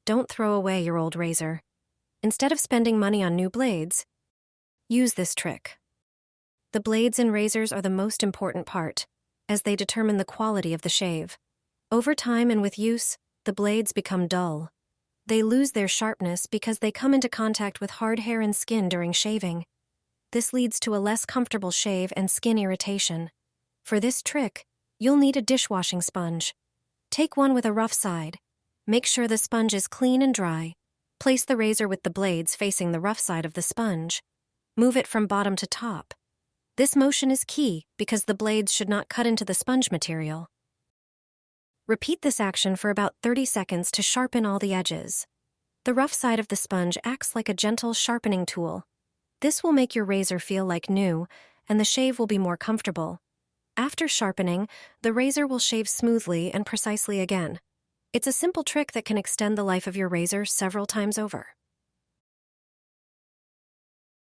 Don't throw away your old razor. Instead of spending money on new blades, use this trick. The blades in razors are the most important part, as they determine the quality of the shave. Over time and with use, the blades become dull. They lose their sharpness because they come into contact with hard hair and skin during shaving. This leads to a less comfortable shave and skin irritation. For this trick, you'll need a dishwashing sponge. Take one with a rough side. Make sure the sponge is clean and dry. Place the razor with the blades facing the rough side of the sponge. Move it from bottom to top. This motion is key because the blades should not cut into the sponge material. Repeat this action for about 30 seconds to sharpen all the edges. The rough side of the sponge acts like a gentle sharpening tool. This will make your razor feel like new, and the shave will be more comfortable. After sharpening, the razor will shave smoothly and precisely again. It's a simple trick that can extend the life of your razor several times over.